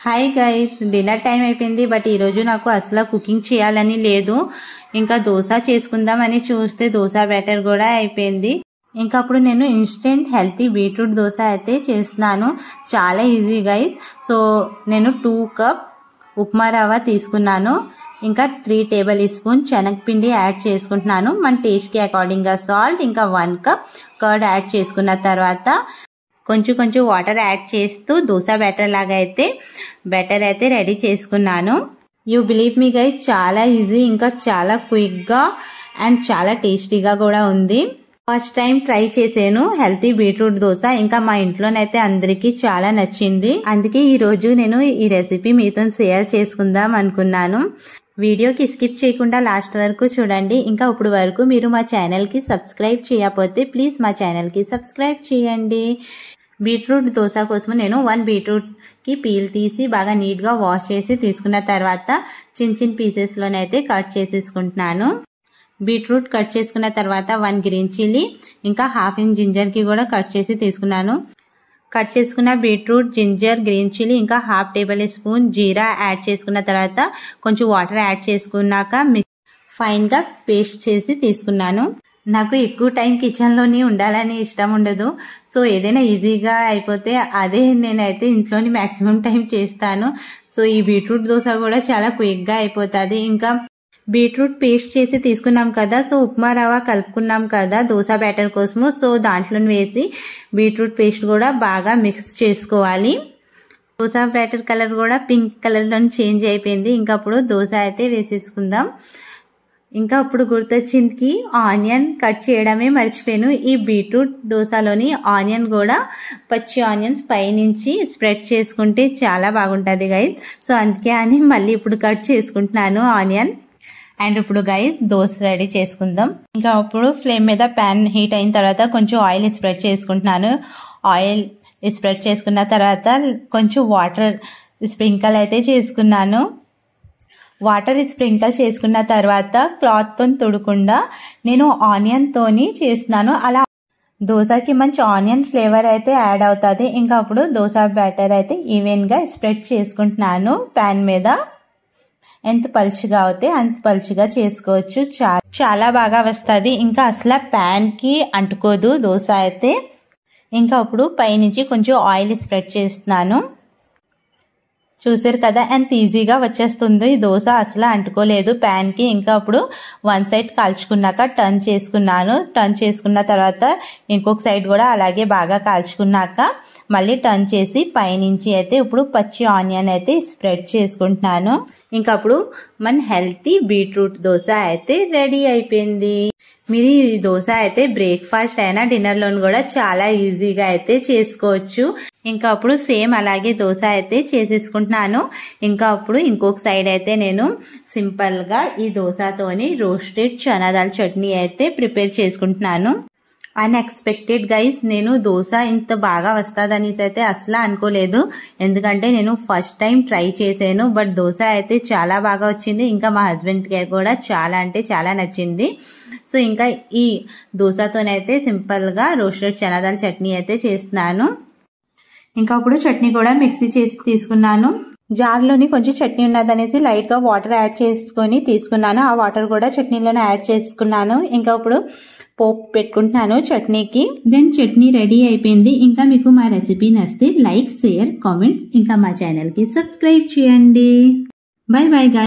Hi guys, dinner time అయిపోయింది. But ఈరోజు నాకు అసలు కుకింగ్ చేయాలని లేదు. ఇంకా దోశ చేసుకుందామని చూస్తే దోశ బ్యాటర్ కూడా అయిపోయింది. ఇంకా అప్పుడు నేను ఇన్స్టెంట్ హెల్తీ బీట్రూట్ దోశ అయితే చేస్తున్నాను. చాలా ఈజీ గైస్. సో నేను 2 కప్ ఉప్మా రవ్వ తీసుకున్నాను. ఇంకా 3 టేబుల్ స్పూన్ శనగపిండి యాడ్ చేసుకుంటున్నాను. మన టేస్ట్కి అకార్డింగ్గా సాల్ట్, ఇంకా 1 కప్ కర్డ్ యాడ్ చేసుకున్న తర్వాత కొంచెం వాటర్ యాడ్ చేస్తూ దోశ బ్యాటర్ లాగా అయితే రెడీ చేసుకున్నాను. యూ బిలీవ్ మీ గైస్, చాలా ఈజీ, ఇంకా చాలా క్విక్గా అండ్ చాలా టేస్టీగా కూడా ఉంది. ఫస్ట్ టైం ట్రై చేసాను హెల్తీ బీట్రూట్ దోశ. ఇంకా మా ఇంట్లోనైతే అందరికీ చాలా నచ్చింది. అందుకే ఈ రోజు నేను ఈ రెసిపీ మీతో షేర్ చేసుకుందాం అనుకున్నాను. వీడియోకి స్కిప్ చేయకుండా లాస్ట్ వరకు చూడండి. ఇంకా ఇప్పుడు వరకు మీరు మా ఛానల్కి సబ్స్క్రైబ్ చేయకపోతే ప్లీజ్ మా ఛానల్కి సబ్స్క్రైబ్ చేయండి. బీట్రూట్ దోశ కోసం నేను 1 బీట్రూట్కి పీల్ తీసి బాగా నీట్గా వాష్ చేసి తీసుకున్న తర్వాత చిన్న పీసెస్లోనైతే కట్ చేసేసుకుంటున్నాను. బీట్రూట్ కట్ చేసుకున్న తర్వాత 1 గ్రీన్ చిల్లీ, ఇంకా 1/2 ఇంచ్ జింజర్కి కూడా కట్ చేసి తీసుకున్నాను. కట్ చేసుకున్న బీట్రూట్, జింజర్, గ్రీన్ చిల్లీ, ఇంకా 1/2 టేబుల్ స్పూన్ జీరా యాడ్ చేసుకున్న తర్వాత కొంచెం వాటర్ యాడ్ చేసుకున్నాక ఫైన్గా పేస్ట్ చేసి తీసుకున్నాను. నాకు ఎక్కువ టైం కిచెన్లోని ఉండాలని ఇష్టం ఉండదు. సో ఏదైనా ఈజీగా అయిపోతే అదే నేనైతే ఇంట్లోని మ్యాక్సిమం టైం చేస్తాను. సో ఈ బీట్రూట్ దోశ కూడా చాలా క్విక్గా అయిపోతుంది. ఇంకా బీట్రూట్ పేస్ట్ చేసి తీసుకున్నాం కదా, సో ఉప్మా రవ్వ కలుపుకున్నాం కదా దోశ బ్యాటర్ కోసము. సో దాంట్లో వేసి బీట్రూట్ పేస్ట్ కూడా బాగా మిక్స్ చేసుకోవాలి. దోశ బ్యాటర్ కలర్ కూడా పింక్ కలర్లో చేంజ్ అయిపోయింది. ఇంకా అప్పుడు దోశ అయితే వేసేసుకుందాం. ఇంకా అప్పుడు గుర్తొచ్చింది, ఆనియన్ కట్ చేయడమే మర్చిపోయాను. ఈ బీట్రూట్ దోశలోని ఆనియన్ కూడా పచ్చి ఆనియన్స్ పైనుంచి స్ప్రెడ్ చేసుకుంటే చాలా బాగుంటుంది గైస్. సో అందుకే అని మళ్ళీ ఇప్పుడు కట్ చేసుకుంటున్నాను ఆనియన్. అండ్ ఇప్పుడు గైస్ దోశ రెడీ చేసుకుందాం. ఇంకా అప్పుడు ఫ్లేమ్ మీద ప్యాన్ హీట్ అయిన తర్వాత కొంచెం ఆయిల్ స్ప్రెడ్ చేసుకుంటున్నాను. ఆయిల్ స్ప్రెడ్ చేసుకున్న తర్వాత కొంచెం వాటర్ స్ప్రింకల్ అయితే చేసుకున్నాను. వాటర్ స్ప్రింకల్ చేసుకున్న తర్వాత క్లాత్తో తుడకుండా నేను ఆనియన్తోని చేస్తున్నాను. అలా దోశకి మంచి ఆనియన్ ఫ్లేవర్ అయితే యాడ్ అవుతుంది. ఇంకా అప్పుడు దోశ బ్యాటర్ అయితే ఈవెన్గా స్ప్రెడ్ చేసుకుంటున్నాను ప్యాన్ మీద. ఎంత పలుచగా అవుతే అంత పలుచగా చేసుకోవచ్చు. చాలా బాగా వస్తుంది. ఇంకా అసలు ప్యాన్కి అంటుకోదు దోశ అయితే. ఇంకా అప్పుడు పైనుంచి కొంచెం ఆయిల్ స్ప్రెడ్ చేస్తున్నాను. చూసారు కదా ఎంత ఈజీగా వచ్చేస్తుందో ఈ దోశ, అసలు అంటుకోలేదు ప్యాన్కి. ఇంకా అప్పుడు 1 సైడ్ కాల్చుకున్నాక టర్న్ చేసుకున్నాను. టర్న్ చేసుకున్న తర్వాత ఇంకొక సైడ్ కూడా అలాగే బాగా కాల్చుకున్నాక మళ్ళీ టర్న్ చేసి పైనుంచి అయితే ఇప్పుడు పచ్చి ఆనియన్ అయితే స్ప్రెడ్ చేసుకుంటున్నాను. ఇంకా అప్పుడు మన హెల్తీ బీట్రూట్ దోశ అయితే రెడీ అయిపోయింది. మీరు ఈ దోశ అయితే బ్రేక్ఫాస్ట్ అయినా డిన్నర్లోని కూడా చాలా ఈజీగా అయితే చేసుకోవచ్చు. ఇంకా అప్పుడు సేమ్ అలాగే దోశ అయితే చేసేసుకుంటున్నాను. ఇంకా అప్పుడు ఇంకొక సైడ్ అయితే నేను సింపుల్గా ఈ దోశతోని రోస్టెడ్ చనా దాల్ చట్నీ అయితే ప్రిపేర్ చేసుకుంటున్నాను. అన్ఎక్స్పెక్టెడ్ గైస్, నేను దోశ ఇంత బాగా వస్తుందని అయితే అసలు అనుకోలేదు. ఎందుకంటే నేను ఫస్ట్ టైం ట్రై చేశాను. బట్ దోశ అయితే చాలా బాగా వచ్చింది. ఇంకా మా హస్బెండ్కి కూడా చాలా అంటే చాలా నచ్చింది. సో ఇంకా ఈ దోశతోనైతే సింపుల్గా రోస్టెడ్ చనా దాల్ చట్నీ అయితే చేస్తున్నాను. ఇంకా అప్పుడు చట్నీ కూడా మిక్సీ చేసి తీసుకున్నాను. జార్లోని కొంచెం చట్నీ ఉన్నదనేసి లైట్గా వాటర్ యాడ్ చేసుకొని తీసుకున్నాను. ఆ వాటర్ కూడా చట్నీలోనే యాడ్ చేసుకున్నాను. ఇంకా అప్పుడు పోపు పెట్టుకుంటున్నాను చట్నీకి. దెన్ చట్నీ రెడీ అయిపోయింది. ఇంకా మీకు మా రెసిపీ నచ్చితే లైక్, షేర్, కామెంట్స్, ఇంకా మా ఛానల్కి సబ్స్క్రైబ్ చేయండి. By by guys.